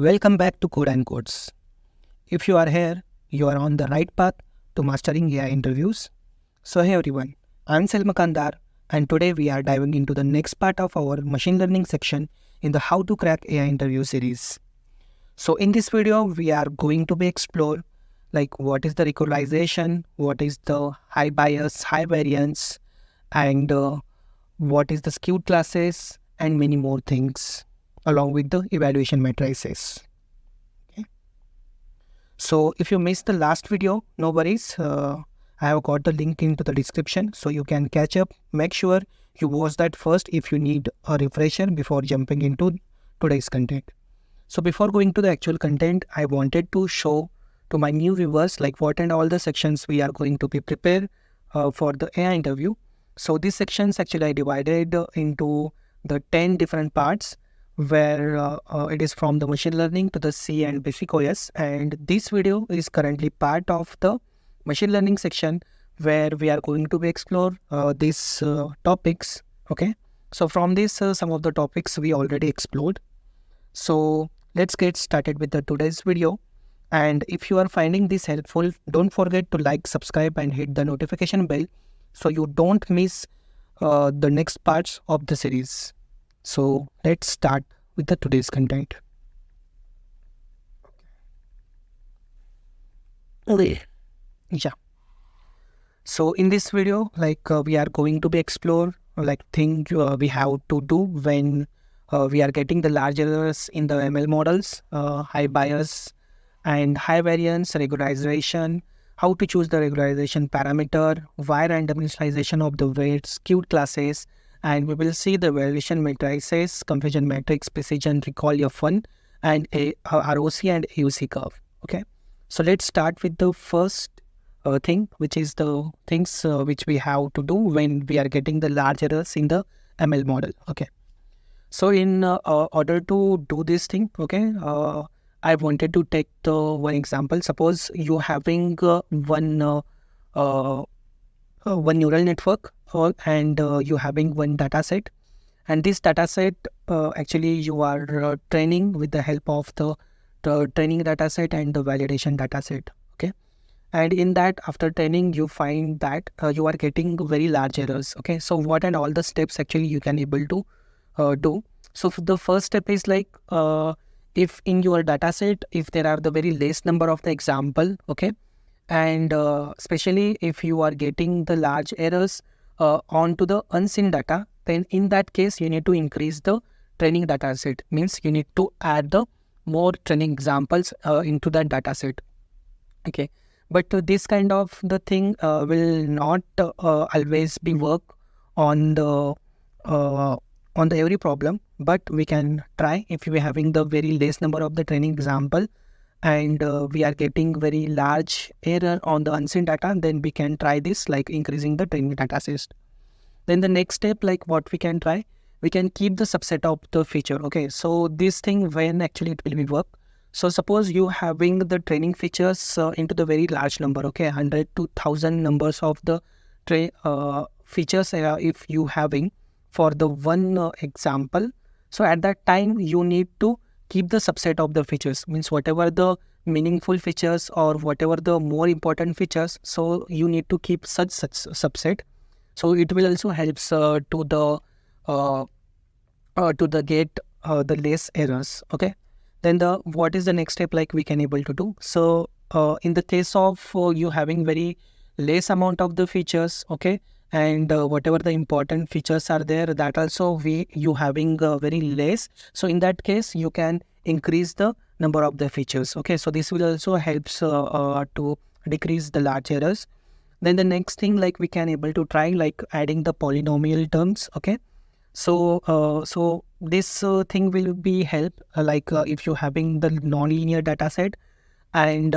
Welcome back to Code and Codes. If you are here, you are on the right path to mastering AI interviews. So hey everyone, I'm Selma Kandar and today we are diving into the next part of our machine learning section in the How to Crack AI Interview series. So in this video, we are going to be explore like what is the regularization, what is the high bias, high variance, and what is the skewed classes and many more things along with the evaluation matrices. Okay. So if you missed the last video, no worries. I have got the link into the description so you can catch up. Make sure you watch that first if you need a refresher before jumping into today's content. So before going to the actual content, I wanted to show to my new viewers like what and all the sections we are going to be prepared for the AI interview. So these sections actually I divided into the 10 different parts where it is from the machine learning to the C and basic OS, and this video is currently part of the machine learning section where we are going to be explore these topics. Okay, so from this some of the topics we already explored. So let's get started with the today's video. And if you are finding this helpful, don't forget to like, subscribe and hit the notification bell so you don't miss the next parts of the series. So let's start with the today's content. Yeah. So in this video, we are going to be explore thing we have to do when we are getting the large errors in the ML models, high bias and high variance, regularization, how to choose the regularization parameter, why random initialization of the weights, skewed classes, and we will see the evaluation matrices, confusion matrix, precision, recall your fun, and a ROC and AUC curve. Okay, so let's start with the first thing, which is the things which we have to do when we are getting the large errors in the ML model. Okay, so in order to do this thing, okay, I wanted to take the one example. Suppose you having one neural network and you having one data set, and this data set actually you are training with the help of the training data set and the validation data set. Okay, and in that after training you find that you are getting very large errors. Okay, so what and all the steps actually you can able to do. So the first step is if in your data set, if there are the very less number of the example, okay, and especially if you are getting the large errors onto the unseen data, then in that case you need to increase the training data set. Means you need to add the more training examples into that data set. Okay, but this kind of the thing will not always be work on the every problem, but we can try if we are having the very less number of the training example and we are getting very large error on the unseen data, then we can try this like increasing the training data set. Then the next step, like what we can try, we can keep the subset of the feature. Okay, so this thing when actually it will be work. So suppose you having the training features into the very large number, okay, 100 to 1000 numbers of the features if you having for the one example. So at that time you need to keep the subset of the features, means whatever the meaningful features or whatever the more important features, so you need to keep such subset. So it will also helps to the get the less errors. Okay, then what is the next step like we can able to do. So in the case of you having very less amount of the features, okay, and whatever the important features are there, that also you having very less. So in that case you can increase the number of the features. Okay, so this will also helps to decrease the large errors. Then the next thing like we can able to try like adding the polynomial terms. Okay, so this thing will be help if you having the non-linear data set and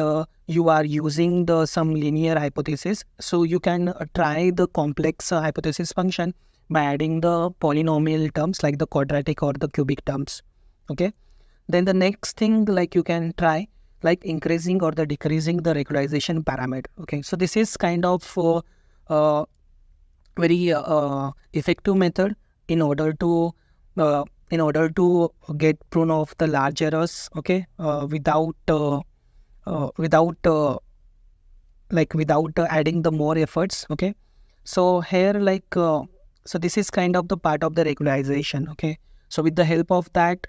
you are using some linear hypothesis, so you can try the complex hypothesis function by adding the polynomial terms like the quadratic or the cubic terms. Okay, then the next thing like you can try like increasing or the decreasing the regularization parameter. Okay, so this is kind of very effective method in order to in order to get prune of the large errors, okay, without adding the more efforts, okay. So here so this is kind of the part of the regularization, okay. So with the help of that,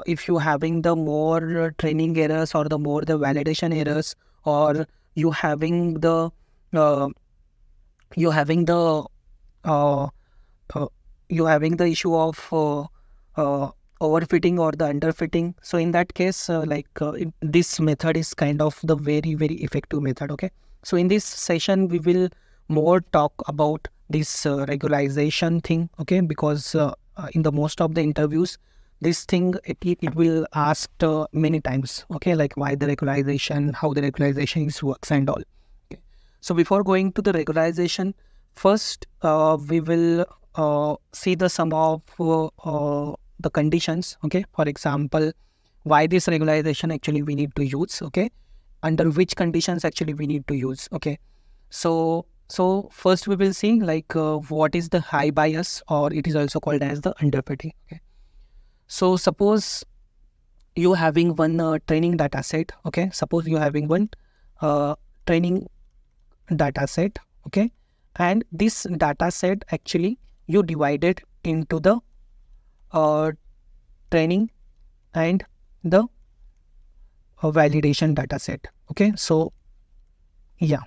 if you having the more training errors or the more the validation errors, or you having the uh, you having the uh, uh, you having the issue of overfitting or the underfitting, so in that case this method is kind of the very very effective method, okay. So in this session we will more talk about this regularization thing, okay, because in the most of the interviews this thing it will asked many times, okay, like why the regularization, how the regularization is works and all, okay. So before going to the regularization, first we will see the sum of the conditions, okay. For example, why this regularization actually we need to use, okay, under which conditions actually we need to use, okay. So first we will see what is the high bias, or it is also called as the underfitting, okay. So suppose you having one training data set, okay. Suppose you having one training data set, okay, and this data set actually you divided into the uh, training and the validation data set, okay. So yeah,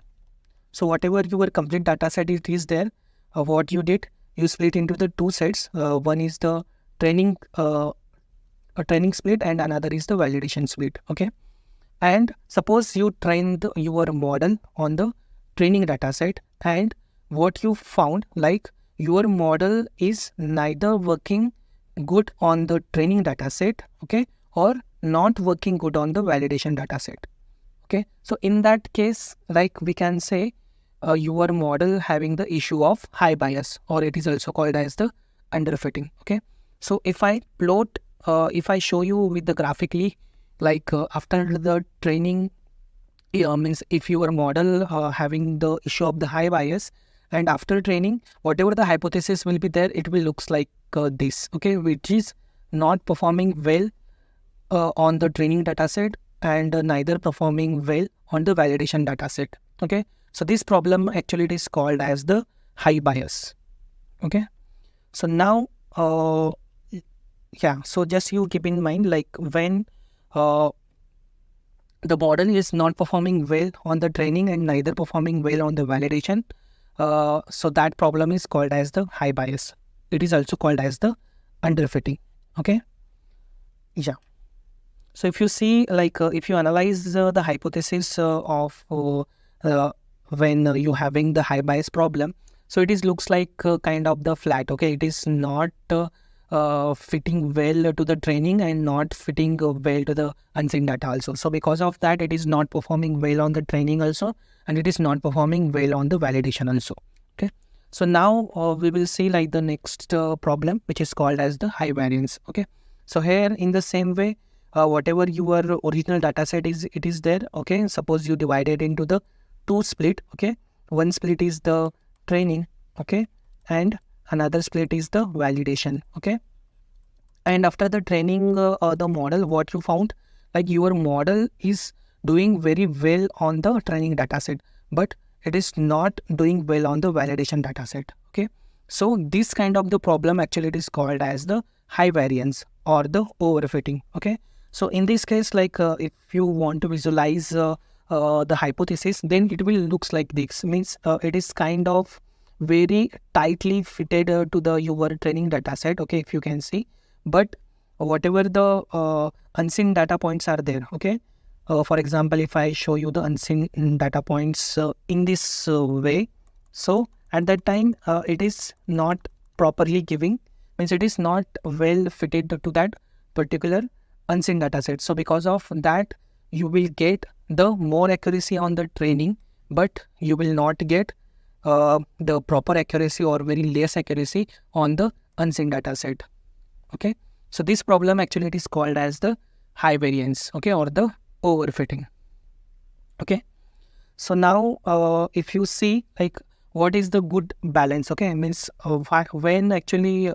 so whatever your complete data set it is there, what you did, you split into the two sets. One is the training a training split and another is the validation split, okay. And suppose you trained your model on the training data set, and what you found, like your model is neither working good on the training data set, okay, or not working good on the validation data set, okay. So in that case, like we can say your model having the issue of high bias, or it is also called as the underfitting, okay. So if I plot, if I show you with the graphically, after the training, means if your model having the issue of the high bias, and after training whatever the hypothesis will be there, it will looks like this, okay, which is not performing well on the training data set, and neither performing well on the validation data set, okay. So this problem actually it is called as the high bias, okay. So now yeah, so just you keep in mind, like when uh, the model is not performing well on the training and neither performing well on the validation, so that problem is called as the high bias. It is also called as the underfitting, okay. Yeah. So if you see, if you analyze the hypothesis of when you having the high bias problem, so it is looks like kind of the flat, okay. It is not fitting well to the training and not fitting well to the unseen data also. So because of that, it is not performing well on the training also, and it is not performing well on the validation also, okay. So now we will see like the next problem, which is called as the high variance, okay. So here in the same way, whatever your original data set is, it is there, okay. Suppose you divide it into the two split, okay. One split is the training, okay, and another split is the validation, okay. And after the training the model, what you found, like your model is doing very well on the training data set, but it is not doing well on the validation data set, okay. So this kind of the problem actually it is called as the high variance or the overfitting, okay. So in this case, if you want to visualize the hypothesis, then it will looks like this, means it is kind of very tightly fitted to the your training data set, okay, if you can see. But whatever the unseen data points are there, okay. For example, if I show you the unseen data points in this way, so at that time it is not properly giving, means it is not well fitted to that particular unseen data set. So because of that, you will get the more accuracy on the training, but you will not get the proper accuracy or very less accuracy on the unseen data set, okay. So this problem actually it is called as the high variance, okay, or the overfitting, okay. So now if you see, like what is the good balance, okay, means when actually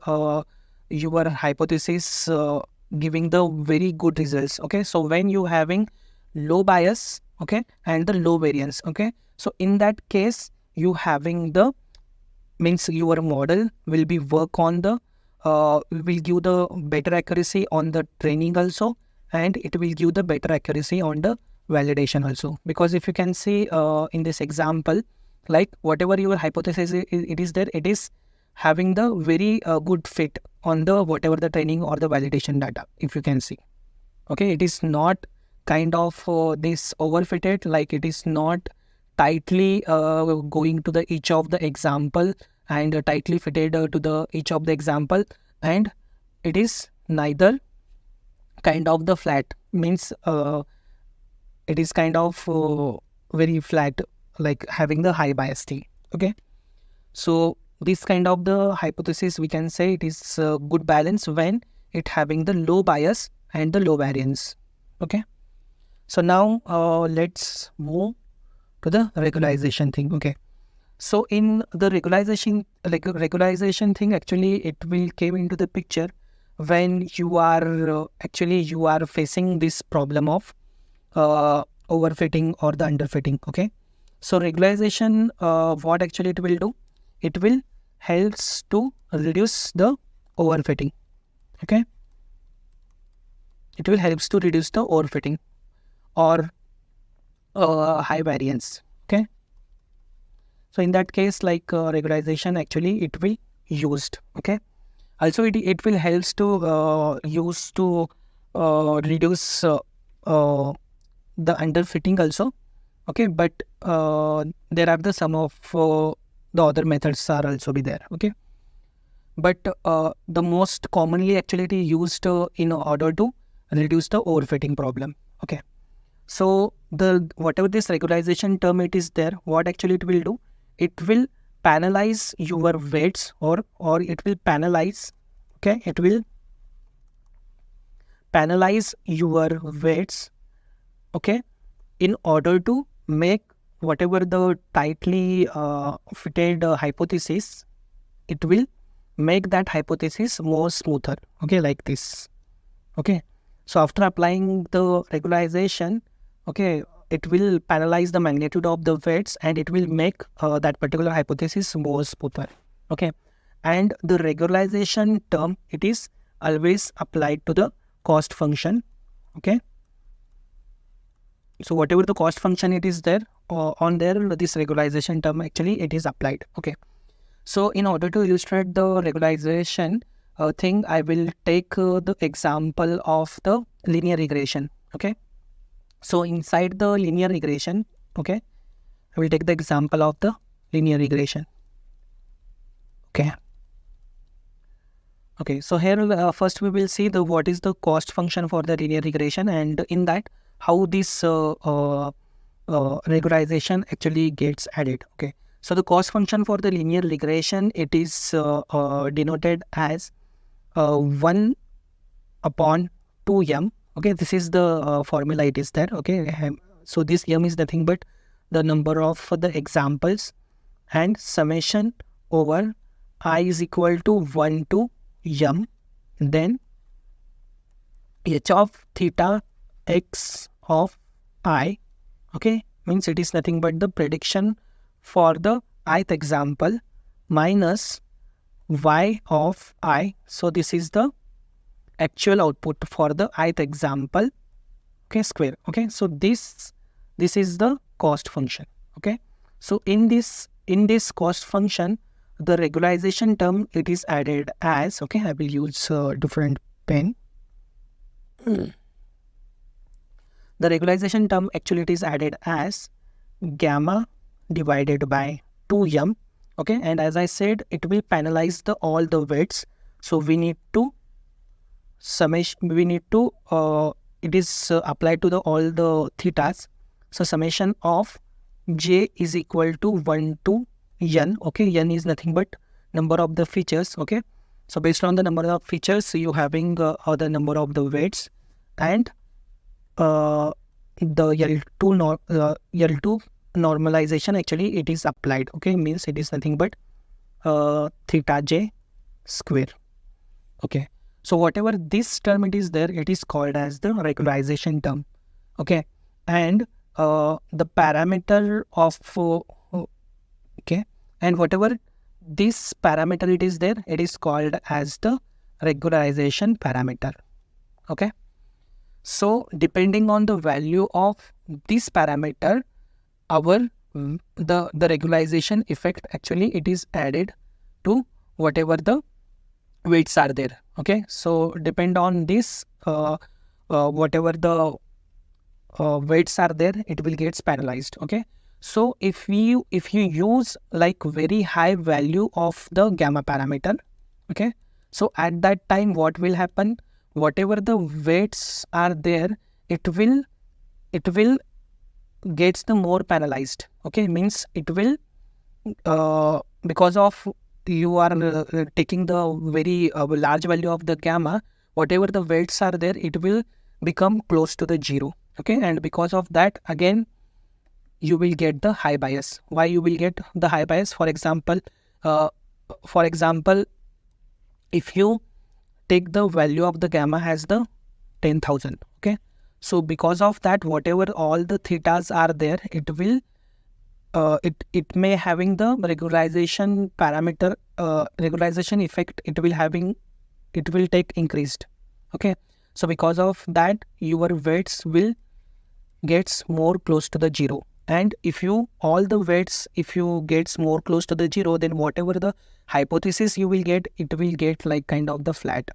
your hypothesis giving the very good results. Okay, so when you having low bias, okay, and the low variance, okay, so in that case you having the means your model will be work on the will give the better accuracy on the training also, and it will give the better accuracy on the validation also. Because if you can see in this example, like whatever your hypothesis it is there, it is having the very good fit on the whatever the training or the validation data, if you can see. Okay, it is not kind of this overfitted, like it is not tightly going to the each of the example and tightly fitted to the each of the example, and it is neither kind of the flat, means it is kind of very flat, like having the high bias T. Okay, so this kind of the hypothesis we can say it is a good balance when it having the low bias and the low variance. Okay, so now let's move to the regularization thing. Okay, so in the regularization thing, actually it will came into the picture when you are actually you are facing this problem of overfitting or the underfitting. Okay, so regularization, what actually it will do, it will helps to reduce the overfitting. Okay, it will helps to reduce the overfitting or high variance. Okay, so in that case, like regularization actually it will used. Okay, also it will helps to use to reduce the underfitting also. Okay, but there are the some of the other methods are also be there. Okay, but the most commonly actually it is used in order to reduce the overfitting problem. Okay, so the whatever this regularization term it is there, what actually it will do, it will penalize your weights or it will penalize, okay, it will penalize your weights, okay, in order to make whatever the tightly fitted hypothesis, it will make that hypothesis more smoother. Okay, like this. Okay, so after applying the regularization, okay, it will penalize the magnitude of the weights and it will make that particular hypothesis more smoother. Okay, and the regularization term, it is always applied to the cost function. Okay, so whatever the cost function it is there on there, this regularization term actually it is applied. Okay, so in order to illustrate the regularization thing, I will take the example of the linear regression. Okay, so inside the linear regression, okay, I will take the example of the linear regression. Okay, okay, so here first we will see the what is the cost function for the linear regression, and in that how this regularization actually gets added. Okay, so the cost function for the linear regression, it is denoted as 1 upon 2m. Okay, this is the formula it is there. Okay, so this m is nothing but the number of the examples and summation over I is equal to 1 to m, then h of theta x of I. Okay, means it is nothing but the prediction for the ith example minus y of I. So this is the actual output for the ith example, okay, square. Okay, so this is the cost function. Okay, so in this cost function, the regularization term it is added as, okay, I will use different pen. The regularization term actually it is added as gamma divided by 2m. Okay, and as I said, it will penalize the all the weights, so we need to summation, we need to it is applied to the all the thetas, so summation of j is equal to 1 to n. Okay, n is nothing but number of the features. Okay, so based on the number of features, you having the number of the weights, and the L2 normalization actually it is applied. Okay, means it is nothing but theta j square. Okay, so whatever this term it is there, it is called as the regularization term. Okay, and the parameter of okay, and whatever this parameter it is there, it is called as the regularization parameter. Okay, so depending on the value of this parameter, our the regularization effect actually it is added to whatever the weights are there. Okay, so depend on this whatever the weights are there, it will gets penalized. Okay, so if you use like very high value of the gamma parameter, okay, so at that time what will happen, whatever the weights are there, it will gets the more penalized. Okay, means it will because of you are taking the very large value of the gamma, whatever the weights are there, it will become close to the zero. Okay, and because of that again you will get the high bias. Why you will get the high bias? For example, uh, if you take the value of the gamma as the 10,000, okay, so because of that whatever all the thetas are there, it will it may having the regularization parameter regularization effect, it will take increased. Okay, so because of that your weights will gets more close to the zero, and if you all the weights if you gets more close to the zero, then whatever the hypothesis you will get, it will get like kind of the flat,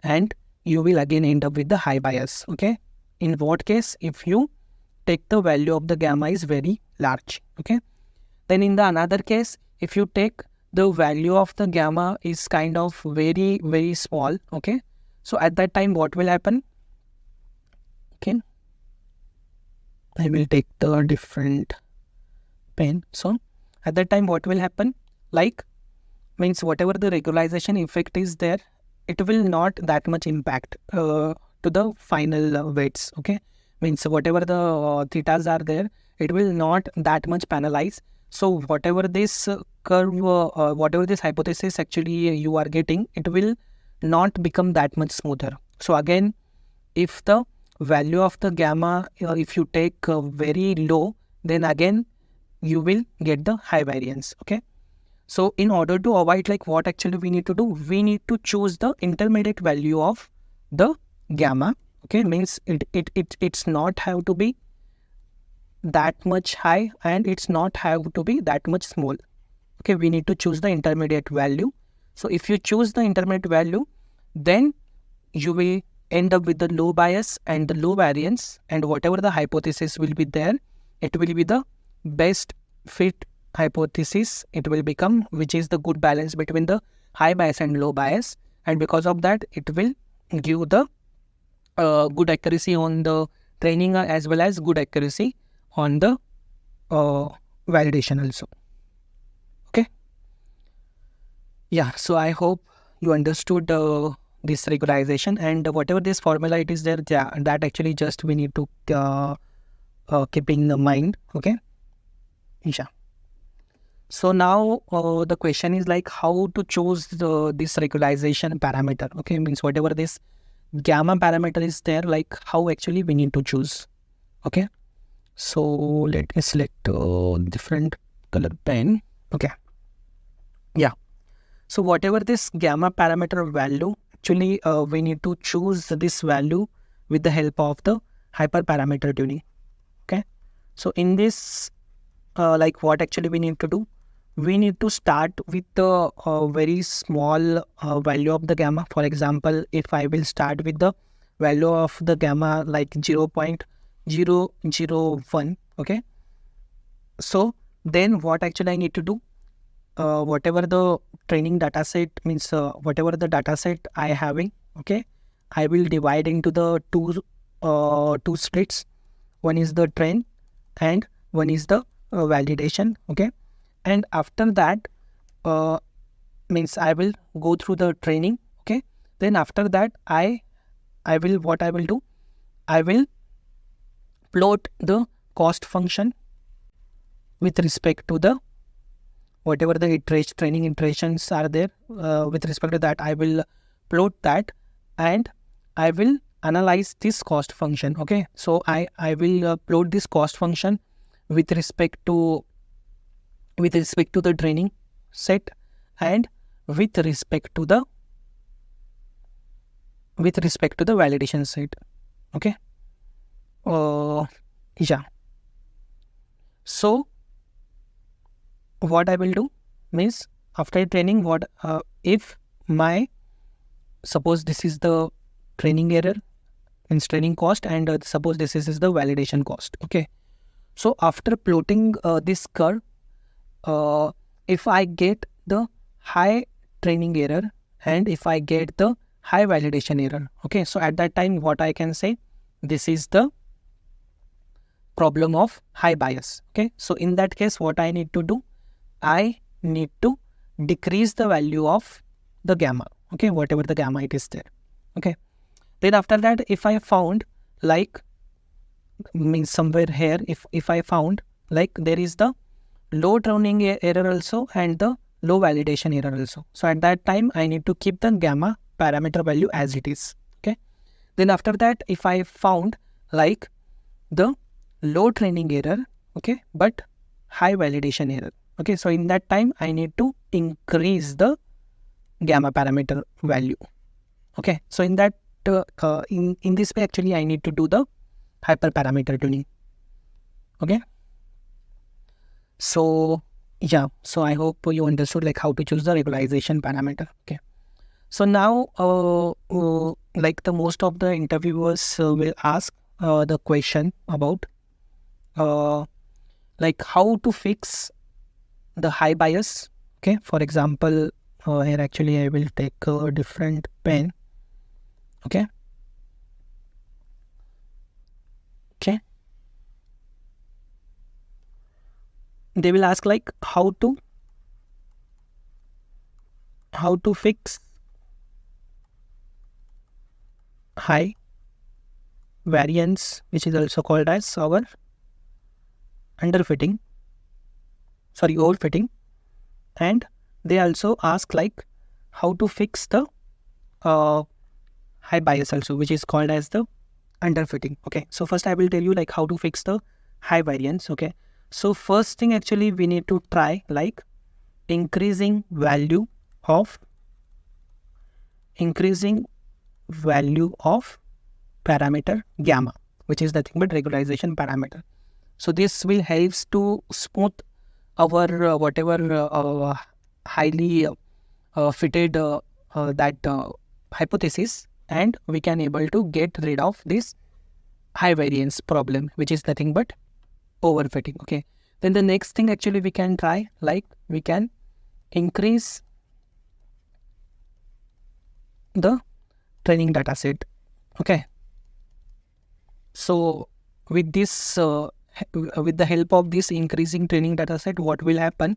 and you will again end up with the high bias. Okay, in what case, if you take the value of the gamma is very large. Okay, then in the another case, if you take the value of the gamma is kind of very small. Okay, so at that time what will happen? Okay, I will take the different pen. So at that time what will happen, like means whatever the regularization effect is there, it will not that much impact to the final weights. Okay, means whatever the thetas are there, it will not that much penalize. So whatever this curve whatever this hypothesis actually you are getting, it will not become that much smoother. So again, if the value of the gamma if you take very low, then again you will get the high variance. Okay, so in order to avoid, like what actually we need to do, we need to choose the intermediate value of the gamma. Okay, means it's not have to be that much high and it's not have to be that much small. Okay, we need to choose the intermediate value. So if you choose the intermediate value, then you will end up with the low bias and the low variance, and whatever the hypothesis will be there, it will be the best fit hypothesis it will become, which is the good balance between the high bias and low bias, and because of that it will give the good accuracy on the training as well as good accuracy on the validation also. Okay, yeah, so I hope you understood this regularization, and whatever this formula it is there, that actually just we need to keep in mind. Okay, yeah. So now the question is like how to choose this regularization parameter. Okay, means whatever this gamma parameter is there, like how actually we need to choose. Okay, so let me select different color pen. Okay, yeah. So whatever this gamma parameter value, actually we need to choose this value with the help of the hyperparameter tuning. Okay, so in this like what actually we need to do, we need to start with the very small value of the gamma. For example, if I will start with the value of the gamma like 0.001. Okay, so then what actually I need to do, whatever the training data set means whatever the data set I having, okay, I will divide into the two splits. One is the train and one is the validation. Okay, and after that means I will go through the training. Okay, then after that I will what I will do, I will plot the cost function with respect to the whatever the training iterations are there. With respect to that, I will plot that, and I will analyze this cost function. Okay, so I will plot this cost function with respect to the training set and with respect to the validation set. Okay, yeah. So what I will do means, after training, what if my, suppose this is the training error, means training cost, and suppose this is the validation cost. Okay, so after plotting this curve, if I get the high training error and if I get the high validation error, okay, so at that time what I can say, this is the problem of high bias. Okay, so in that case what I need to do, I need to decrease the value of the gamma. Okay, whatever the gamma it is there. Okay, then after that, if I found like, means somewhere here, if I found like there is the low training error also and the low validation error also, so at that time I need to keep the gamma parameter value as it is. Okay, then after that, if I found like the low training error, okay, but high validation error, okay, so in that time I need to increase the gamma parameter value. Okay, so in that in this way actually I need to do the hyperparameter tuning. Okay, so yeah, so I hope you understood like how to choose the regularization parameter. Okay, so now like the most of the interviewers will ask the question about like how to fix the high bias. Okay, for example, here actually I will take a different pen. Okay, they will ask like how to fix high variance, which is also called as our overfitting, and they also ask like how to fix the high bias also, which is called as the underfitting. Okay, so first I will tell you like how to fix the high variance. Okay, so first thing actually we need to try like increasing value of parameter gamma, which is nothing but regularization parameter. So this will helps to smooth our whatever highly fitted that hypothesis, and we can able to get rid of this high variance problem, which is nothing but overfitting. Okay, then the next thing actually we can try like we can increase the training data set. Okay, so with this with the help of this increasing training data set, what will happen,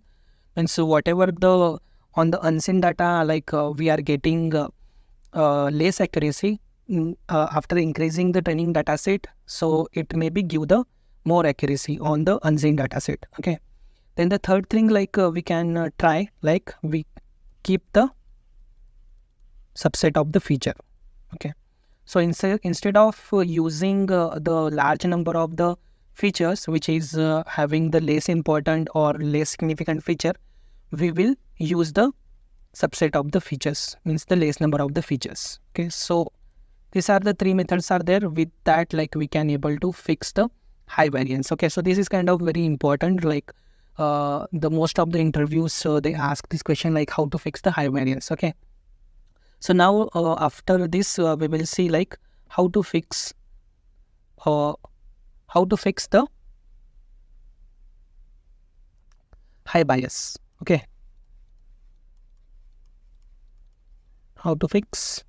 and so whatever the on the unseen data like we are getting less accuracy after increasing the training data set, so it may be give the more accuracy on the unseen data set. Okay, then the third thing like we can try like we keep the subset of the feature. Okay, so instead of using the large number of the features which is having the less important or less significant feature, we will use the subset of the features, means the less number of the features. Okay, so these are the three methods are there. With that like we can able to fix the high variance. Okay, so this is kind of very important, like the most of the interviews they ask this question like how to fix the high variance. Okay, so now after this we will see like how to fix the high bias. Okay, how to fix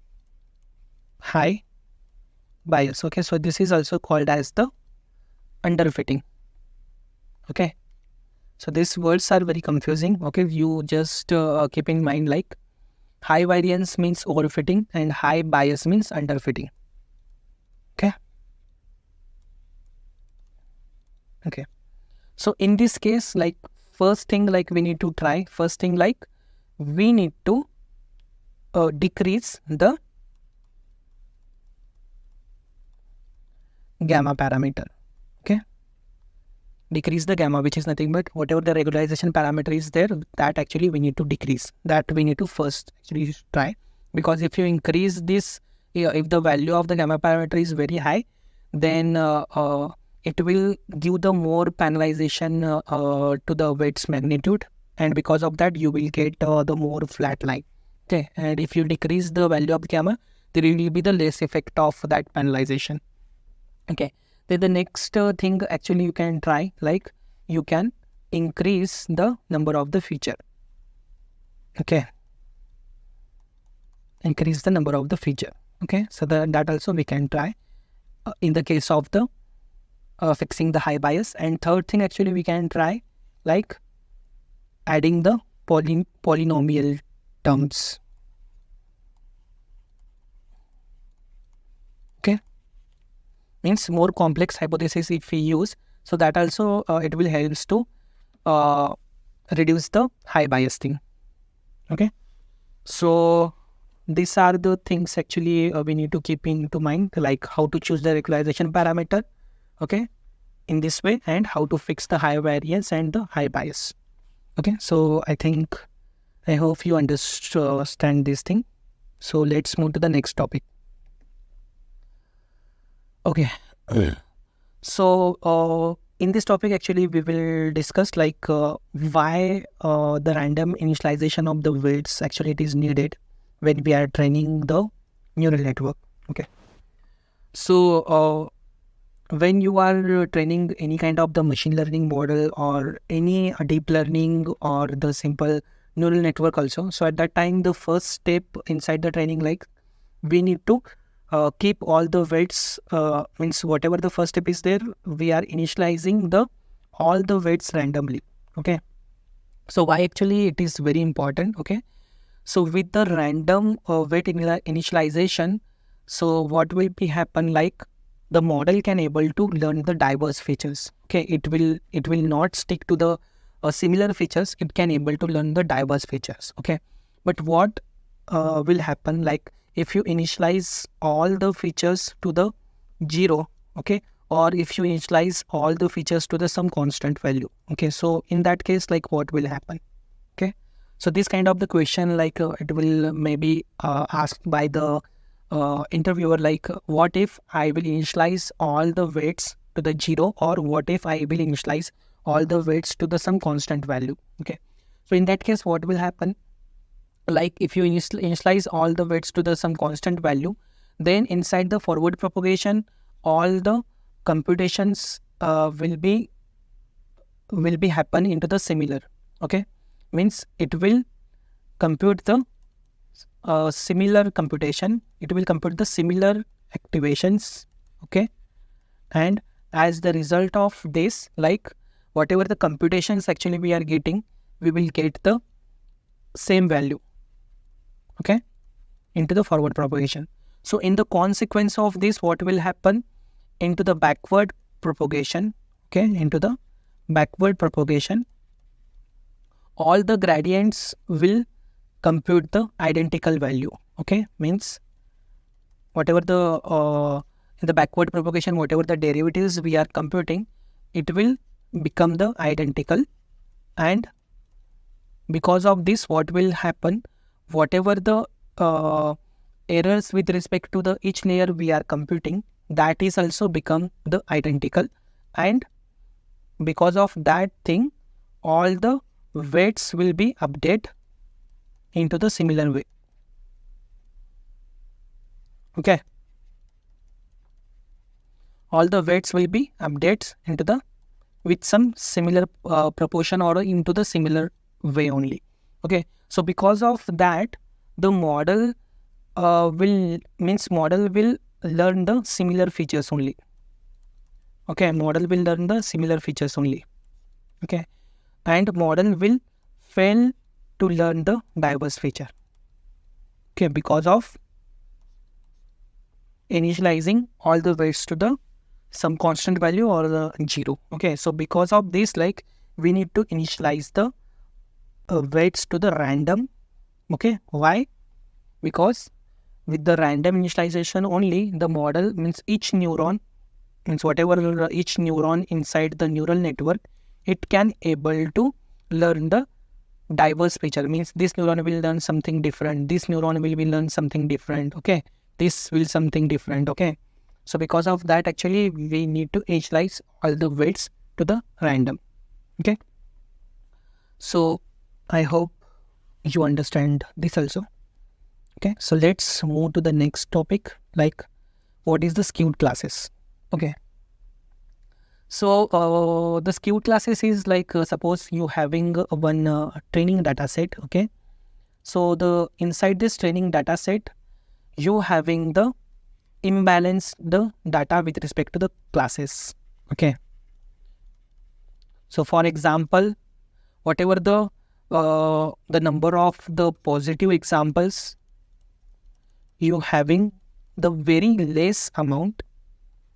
high bias. Okay, so this is also called as the underfitting. Okay, so these words are very confusing. Okay, you just keep in mind like high variance means overfitting and high bias means underfitting. Okay, so in this case like first thing like we need to try, we need to decrease the gamma parameter. Okay, decrease the gamma, which is nothing but whatever the regularization parameter is there, that actually we need to decrease. That we need to first actually try, because if you increase this, if the value of the gamma parameter is very high, then it will give the more penalization to the weights magnitude, and because of that you will get the more flat line. Okay, and if you decrease the value of gamma, there will be the less effect of that penalization. Okay, then the next thing actually you can try, like you can increase the number of the feature. Okay, increase the number of the feature. Okay, so that also we can try in the case of the fixing the high bias. And third thing actually we can try, like adding the polynomial terms. Okay, means more complex hypothesis if we use, so that also it will helps to reduce the high bias thing. Okay, so these are the things actually we need to keep into mind, like how to choose the regularization parameter, okay, in this way, and how to fix the high variance and the high bias. Okay, so I hope you understand this thing. So let's move to the next topic. Okay, so in this topic actually we will discuss like why the random initialization of the weights actually it is needed when we are training the neural network. Okay, so when you are training any kind of the machine learning model or any deep learning or the simple neural network also, so at that time the first step inside the training, like we need to keep all the weights, means whatever the first step is there, we are initializing the all the weights randomly. Okay, so why actually it is very important. Okay, so with the random weight initialization, so what will be happen, like the model can able to learn the diverse features. Okay, it will not stick to the similar features, it can able to learn the diverse features. Okay, but what will happen, like if you initialize all the features to the 0, okay, or if you initialize all the features to the some constant value, okay, so in that case, like what will happen? Okay, so this kind of the question, like it will maybe asked by the interviewer, like what if I will initialize all the weights to the 0, or what if I will initialize all the weights to the some constant value? Okay, so in that case what will happen, like if you initialize all the weights to the some constant value, then inside the forward propagation all the computations will be happen into the similar. Okay, means it will compute the similar computation, it will compute the similar activations. Okay, and as the result of this, like whatever the computations actually we are getting, we will get the same value. Okay, into the forward propagation. So in the consequence of this, what will happen into the backward propagation? Okay, into the backward propagation, all the gradients will compute the identical value. Okay, means whatever the in the backward propagation, whatever the derivatives we are computing, it will become the identical. And because of this, what will happen, whatever the errors with respect to the each layer we are computing, that is also become the identical. And because of that thing, all the weights will be updated into the similar way. Okay, all the weights will be updates into the with some similar proportion or into the similar way only. Okay, so because of that, the model model will learn the similar features only. Okay, model will learn the similar features only. Okay, and model will fail to learn the diverse feature. Okay, because of initializing all the weights to the some constant value or the 0. Okay, so because of this, like we need to initialize the weights to the random. Okay, why? because with the random initialization only, the model means each neuron, means whatever each neuron inside the neural network, it can able to learn the diverse feature. Means this neuron will learn something different, this neuron will learn something different, okay, this will something different, okay. So because of that, actually we need to initialize all the weights to the random, okay. So I hope you understand this also, okay. So let's move to the next topic, like what is the skewed classes, okay. So the skewed classes is like suppose you having one training data set, okay. So the inside this training data set, you having the imbalance the data with respect to the classes, okay. So for example, whatever the number of the positive examples, you having the very less amount,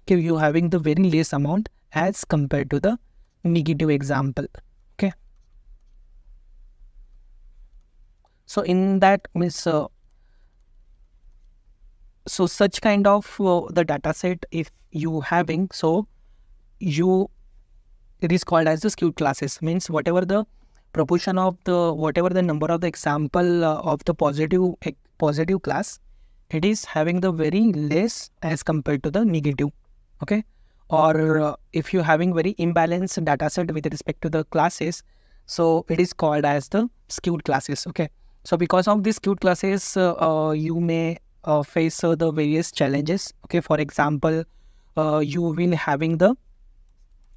okay, you having the very less amount as compared to the negative example, okay. So in that means so such kind of the data set if you having, so you, it is called as the skewed classes. Means whatever the proportion of the, whatever the number of the example of the positive class, it is having the very less as compared to the negative, okay. Or if you having very imbalanced data set with respect to the classes, so it is called as the skewed classes, okay. So because of these skewed classes, you may face the various challenges, okay. For example, you will having the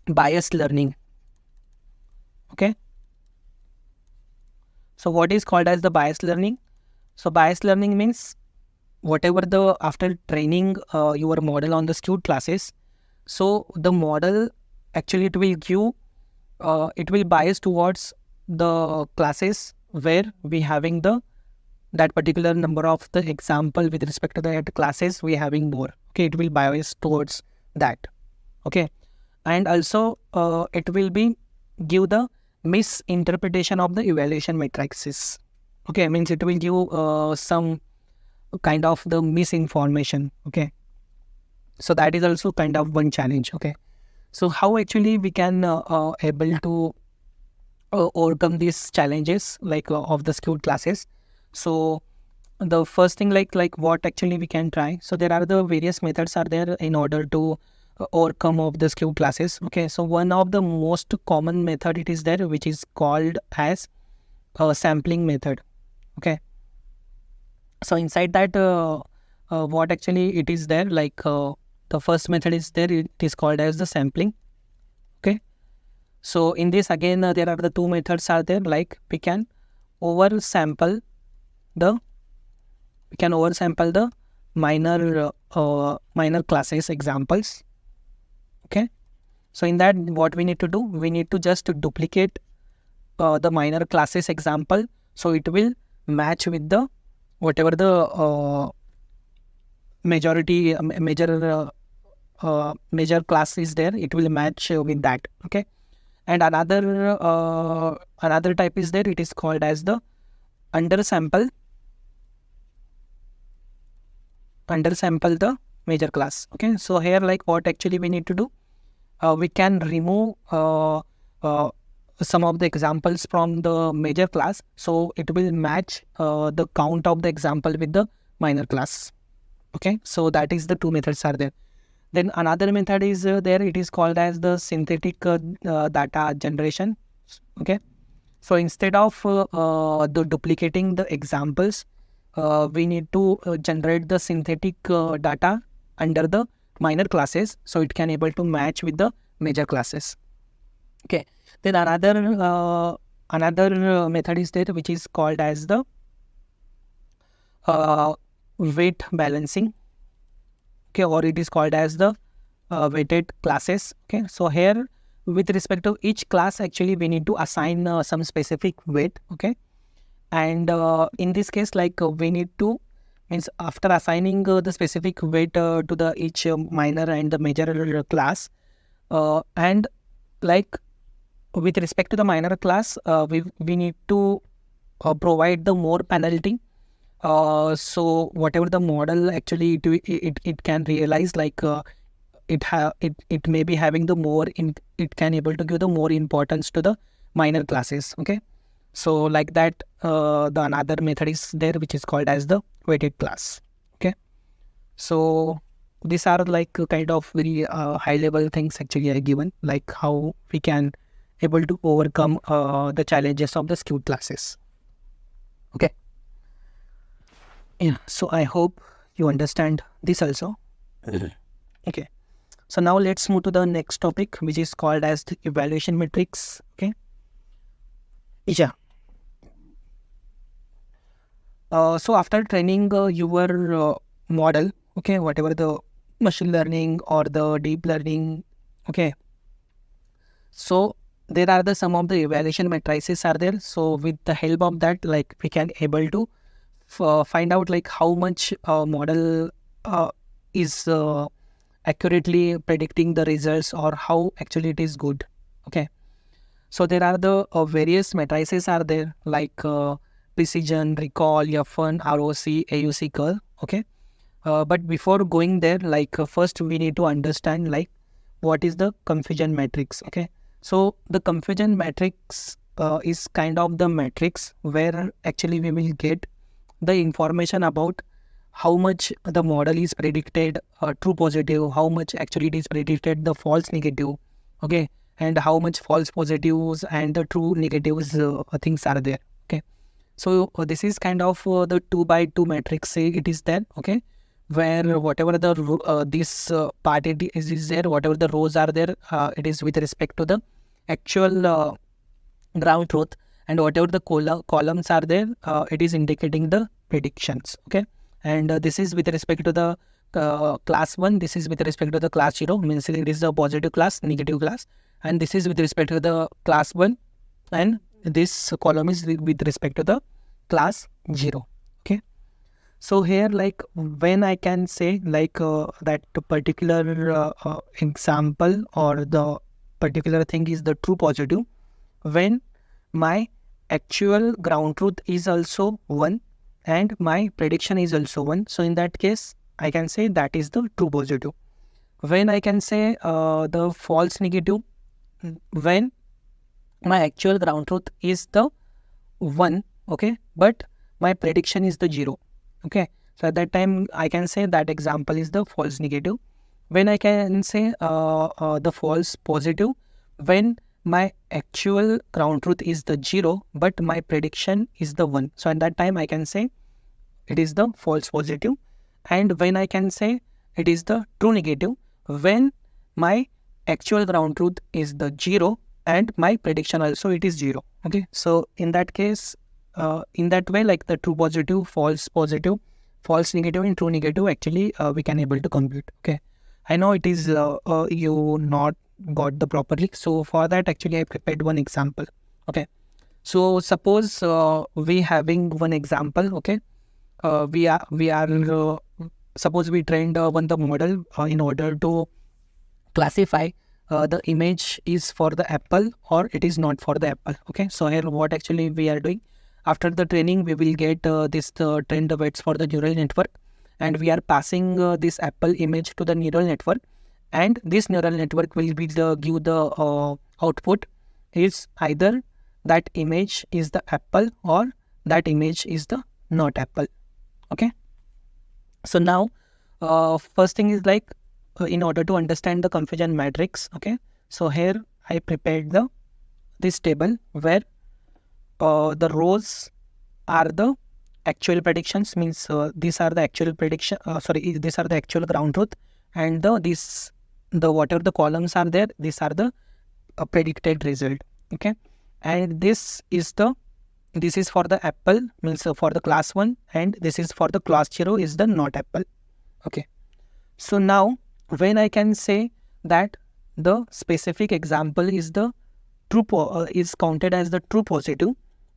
biased learning, okay. So what is called as the biased learning? So biased learning means whatever the, after training your model on the skewed classes, so the model actually it will give it will bias towards the classes where we having the that particular number of the example with respect to that classes we having more, okay. It will bias towards that, okay. And also it will be give the misinterpretation of the evaluation matrices, okay. Means it will give some kind of the misinformation, okay. So that is also kind of one challenge, okay. So how actually we can able to overcome these challenges like of the skewed classes? So the first thing, like what actually we can try. So there are the various methods are there in order to overcome of the skewed classes, okay. So one of the most common method it is there, which is called as sampling method, okay. So inside that what actually it is there, like the first method is there, it is called as the sampling, okay. So in this again there are the two methods are there, like we can oversample the minor classes examples, okay. So in that what we need to do, we need to just duplicate the minor classes example, so it will match with the whatever the major class is there, it will match with that, okay. And another type is there, it is called as the undersample the major class, okay. So here like what actually we need to do, we can remove some of the examples from the major class, so it will match the count of the example with the minor class, okay. So that is the two methods are there. Then another method is there, it is called as the synthetic data generation, okay. So instead of the duplicating the examples, we need to generate the synthetic data under the minor classes, so it can able to match with the major classes, okay. Then another method is there, which is called as the weight balancing, okay, or it is called as the weighted classes, okay. So here with respect to each class, actually we need to assign some specific weight, okay. And in this case, like we need to, means after assigning the specific weight to the each minor and the major class, and like with respect to the minor class, we need to provide the more penalty So whatever the model actually it can realize, like it may be having the more it can able to give the more importance to the minor classes. Okay, so like that, the another method is there which is called as the weighted class. Okay, so these are like kind of very high level things actually are given, like how we can able to overcome the challenges of the skewed classes. Okay, yeah, so I hope you understand this also. Okay, so now let's move to the next topic, which is called as the evaluation metrics. Okay, yeah. So after training your model, okay, whatever the machine learning or the deep learning, okay, so there are the some of the evaluation matrices are there. So with the help of that, like we can able to find out like how much model is accurately predicting the results, or how actually it is good. Okay, so there are the various matrices are there, like precision, recall, F1, ROC, AUC curve. Okay, but before going there, like first we need to understand like what is the confusion matrix. Okay, so the confusion matrix is kind of the matrix where actually we will get the information about how much the model is predicted true positive, how much actually it is predicted the false negative. Okay, and how much false positives and the true negatives things are there. Okay, so this is kind of the 2 by 2 matrix, say it is there. Okay, where whatever the this part is there, whatever the rows are there, it is with respect to the actual ground truth, and whatever the columns are there, it is indicating the predictions. Okay, and this is with respect to the class 1, this is with respect to the class 0, means it is the positive class, negative class, and this is with respect to the class 1, and this column is with respect to the class 0. Okay, so here like when I can say like that particular example or the particular thing is the true positive, when my actual ground truth is also 1 and my prediction is also 1. So in that case, I can say that is the true positive. When I can say the false negative, when my actual ground truth is the 1, okay, but my prediction is the 0. Okay, so at that time I can say that example is the false negative. When I can say the false positive, when my actual ground truth is the 0 but my prediction is the 1, so at that time I can say it is the false positive. And when I can say it is the true negative, when my actual ground truth is the 0 and my prediction also it is 0. Okay, so in that case, in that way, like the true positive, false positive, false negative and true negative, actually we can able to compute. Okay, I know it is you not got the properly, so for that actually I prepared one example. Okay, so suppose we having one example. Okay, we are suppose we trained one the model in order to classify the image is for the apple or it is not for the apple. Okay, so here what actually we are doing, after the training we will get this trained weights for the neural network, and we are passing this apple image to the neural network, and this neural network will be give the output is either that image is the apple or that image is the not apple. Okay, so now first thing is like in order to understand the confusion matrix. Okay, so here I prepared this table where the rows are the actual predictions, means these are the actual prediction, these are the actual ground truth, and the whatever the columns are there, these are the predicted result. Okay, and this is for the apple, means for the class 1, and this is for the class 0 is the not apple. Okay, so now when I can say that the specific example is the true is counted as the true positive,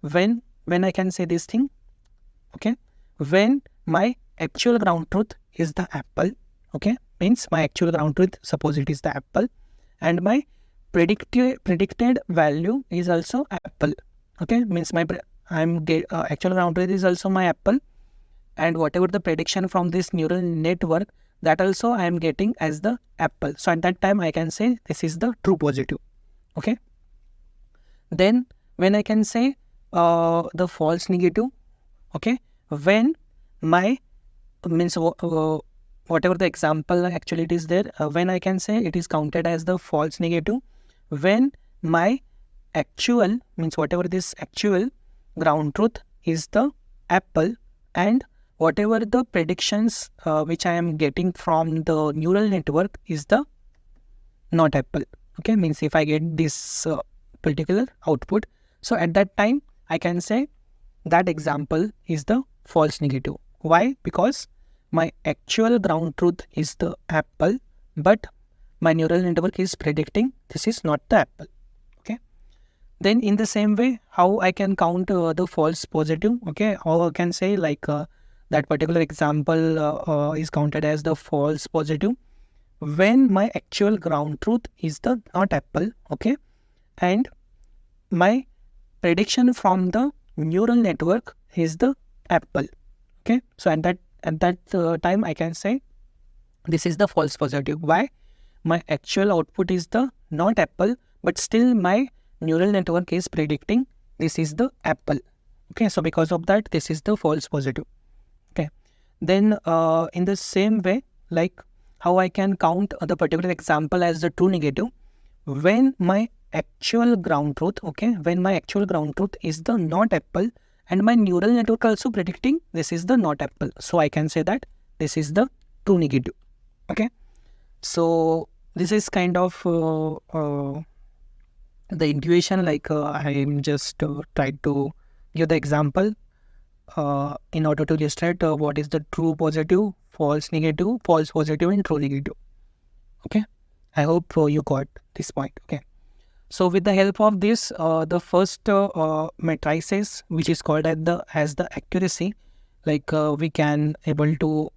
when I can say this thing. Okay, when my actual ground truth is the apple. Okay, means my actual ground truth, suppose it is the apple, and my predicted value is also apple. Okay, means my actual ground truth is also my apple, and whatever the prediction from this neural network, that also I am getting as the apple. So at that time I can say this is the true positive. Okay. Then when I can say the false negative, okay, when my means whatever the example actually it is there, when I can say it is counted as the false negative when my actual means whatever this actual ground truth is the apple, and whatever the predictions which I am getting from the neural network is the not apple. Okay, means if I get this particular output, so at that time I can say that example is the false negative. Why? Because my actual ground truth is the apple, but my neural network is predicting this is not the apple. Okay. Then in the same way, how I can count the false positive? Okay, or I can say like that particular example is counted as the false positive when my actual ground truth is the not apple. Okay, and my prediction from the neural network is the apple. Okay, so at that time I can say this is the false positive. Why? My actual output is the not apple, but still my neural network is predicting this is the apple. Okay, so because of that, this is the false positive. Okay, then in the same way, like how I can count the particular example as the true negative when my actual ground truth, okay, when my actual ground truth is the not apple, and my neural network also predicting this is the not apple. So I can say that this is the true negative. Okay, so this is kind of the intuition, like I am just trying to give the example in order to illustrate what is the true positive, false negative, false positive, and true negative. Okay, I hope you got this point. Okay, so with the help of this, the first matrices, which is called as the accuracy, like we can able to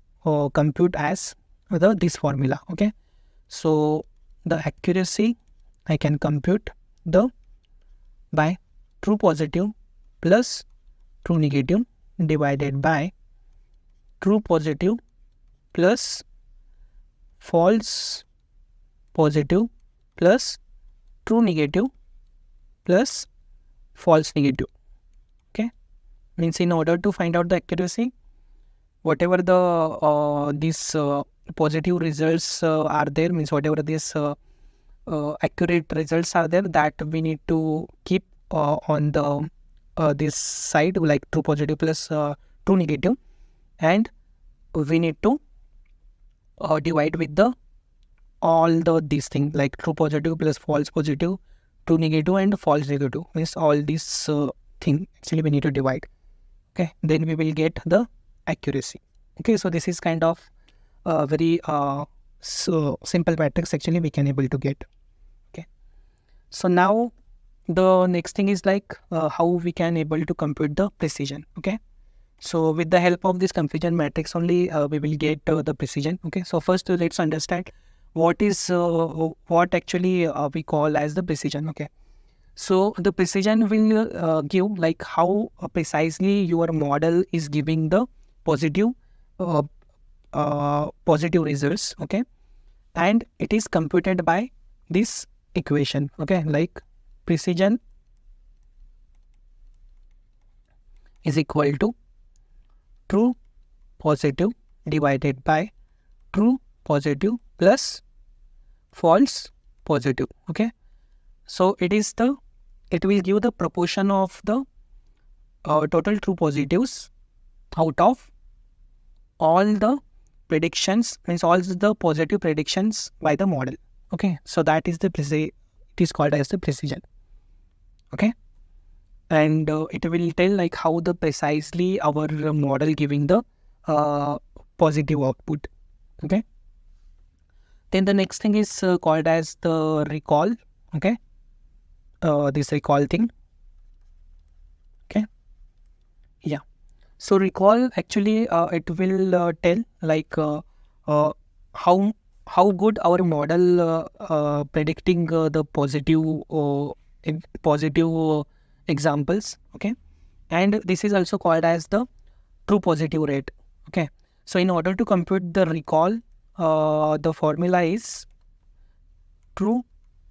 compute as this formula. Okay, so the accuracy I can compute the by true positive plus true negative divided by true positive plus false positive plus true negative plus false negative. Okay, means in order to find out the accuracy, whatever the these positive results are there, means whatever this accurate results are there, that we need to keep on the this side, like true positive plus true negative, and we need to divide with the all these things, like true positive plus false positive, true negative, and false negative, means all these thing actually we need to divide. Okay, then we will get the accuracy. Okay, so this is kind of very so simple matrix actually we can able to get. Okay, so now the next thing is like how we can able to compute the precision. Okay, so with the help of this confusion matrix only we will get the precision. Okay, so first let's understand what is what actually we call as the precision. Okay, so the precision will give like how precisely your model is giving the positive uh, positive results. Okay, and it is computed by this equation. Okay, like precision is equal to true positive divided by true positive plus false positive. Okay, so it will give the proportion of the total true positives out of all the predictions, means all the positive predictions by the model. Okay, so that is it is called as the precision. Okay, and it will tell like how the precisely our model giving the positive output. Okay, then the next thing is called as the recall. Okay, this recall thing. Okay, yeah, so recall actually it will tell like how good our model predicting the positive examples. Okay, and this is also called as the true positive rate. Okay, so in order to compute the recall, the formula is true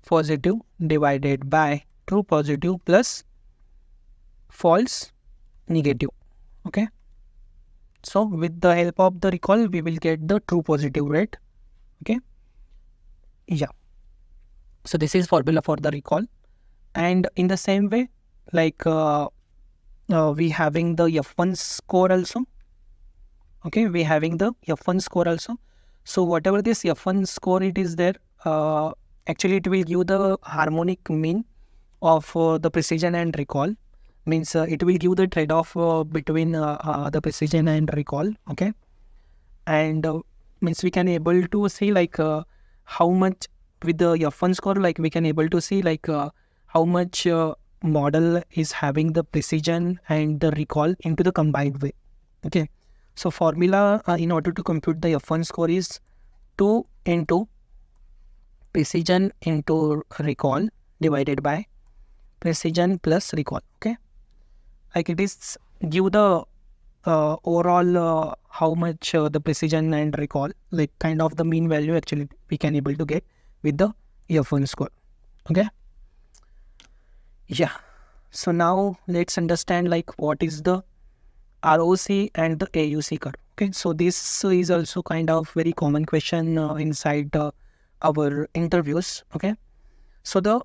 positive divided by true positive plus false negative. Okay, so with the help of the recall, we will get the true positive rate. Okay, yeah. So this is formula for the recall, and in the same way, like we having the F1 score also. Okay, we having the F1 score also. So whatever this F1 score it is there, actually it will give the harmonic mean of the precision and recall. Means it will give the trade-off between the precision and recall. Okay, and means we can able to see like how much with the F1 score, like we can able to see like how much model is having the precision and the recall into the combined way. Okay, so formula in order to compute the F1 score is 2 into precision into recall divided by precision plus recall. Okay, like it is give the overall how much the precision and recall, like kind of the mean value actually we can able to get with the F1 score. Okay, yeah. So now let's understand like what is the ROC and the AUC curve. Okay, so this is also kind of very common question inside our interviews. Okay, so the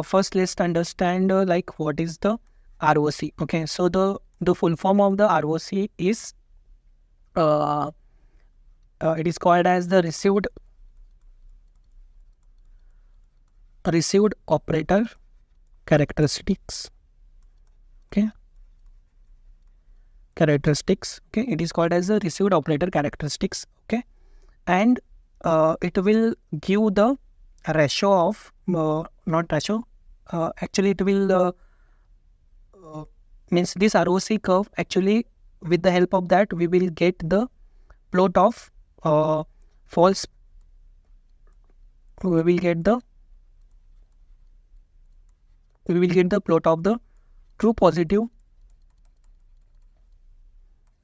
first let's understand like what is the ROC. Okay, so the full form of the ROC is it is called as the received operator characteristics. Okay, characteristics. Okay, it is called as the received operator characteristics. Okay, and it will give the ratio of not ratio. Actually, it will means this ROC curve. Actually, with the help of that, we will get the plot of false. We will get the plot of the true positive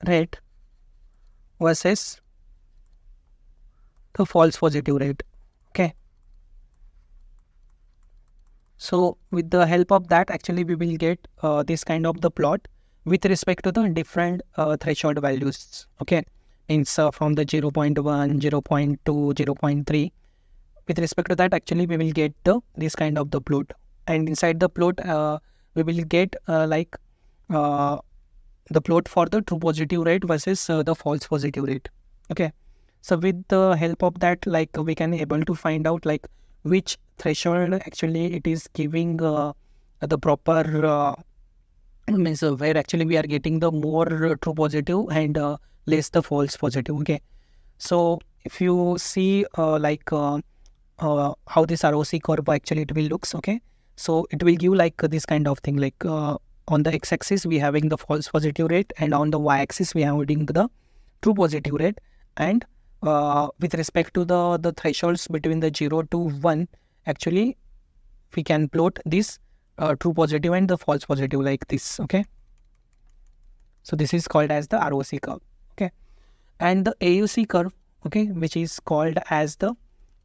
rate versus the false positive rate. Okay, so with the help of that, actually we will get this kind of the plot with respect to the different threshold values. Okay, means from the 0.1, 0.2, 0.3. With respect to that, actually we will get this kind of the plot, and inside the plot we will get like the plot for the true positive rate versus the false positive rate. Okay, so with the help of that, like we can able to find out like which threshold actually it is giving the proper means where actually we are getting the more true positive and less the false positive. Okay, so if you see like how this ROC curve actually it will looks. Okay, so it will give like this kind of thing, like on the x-axis we having the false positive rate, and on the y-axis we having the true positive rate, and with respect to the thresholds between the 0 to 1, actually we can plot this true positive and the false positive like this. Okay, so this is called as the ROC curve. Okay, and the AUC curve, okay, which is called as the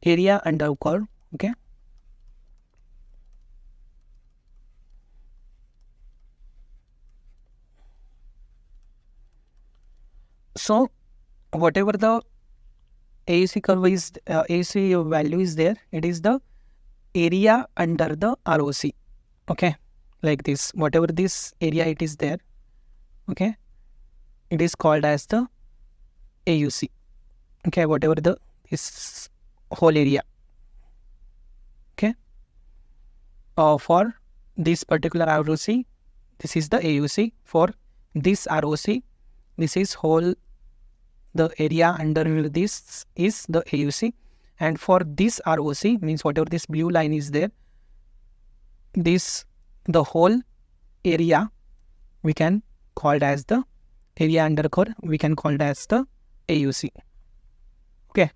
area under curve. Okay, so whatever the AUC curve is, AUC value is there, it is the area under the ROC. Okay, like this, whatever this area it is there. Okay, it is called as the AUC. Okay, whatever the this whole area. Okay, for this particular ROC, this is the AUC. For this ROC, this is whole the area under this is the AUC, and for this ROC means whatever this blue line is there, this the whole area we can call it as the area under curve, we can call it as the AUC. Okay,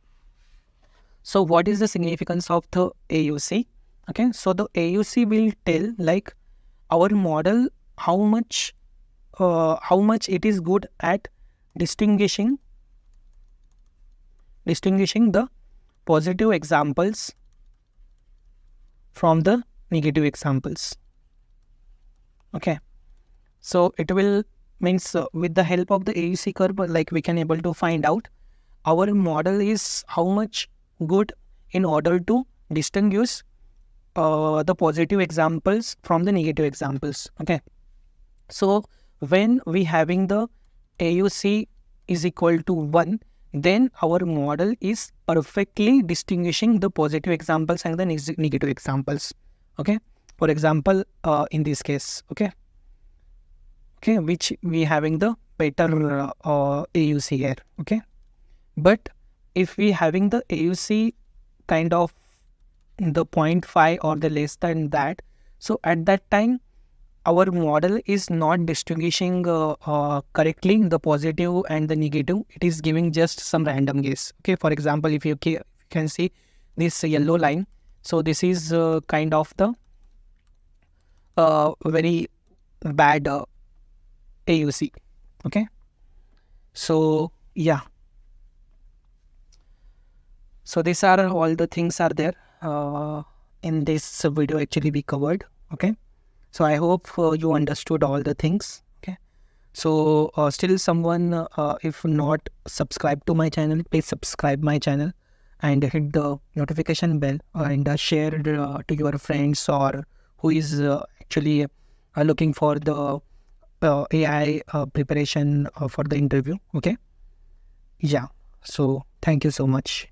so what is the significance of the AUC? Okay, so the AUC will tell like our model how much it is good at distinguishing distinguishing the positive examples from the negative examples. Okay, so it will means with the help of the AUC curve, like we can able to find out our model is how much good in order to distinguish the positive examples from the negative examples. Okay, so when we having the AUC is equal to 1, then our model is perfectly distinguishing the positive examples and the negative examples. Okay, for example, in this case, okay, which we having the better AUC here. Okay, but if we having the AUC kind of the 0.5 or the less than that, so at that time our model is not distinguishing correctly the positive and the negative. It is giving just some random guess. Okay, for example, if you can see this yellow line, so this is kind of the very bad AUC. Okay, so yeah, so these are all the things are there in this video actually we covered. Okay, so I hope you understood all the things. Okay, so still someone if not subscribe to my channel, please subscribe my channel and hit the notification bell and share to your friends or who is actually looking for the AI preparation for the interview. Okay, yeah, so thank you so much.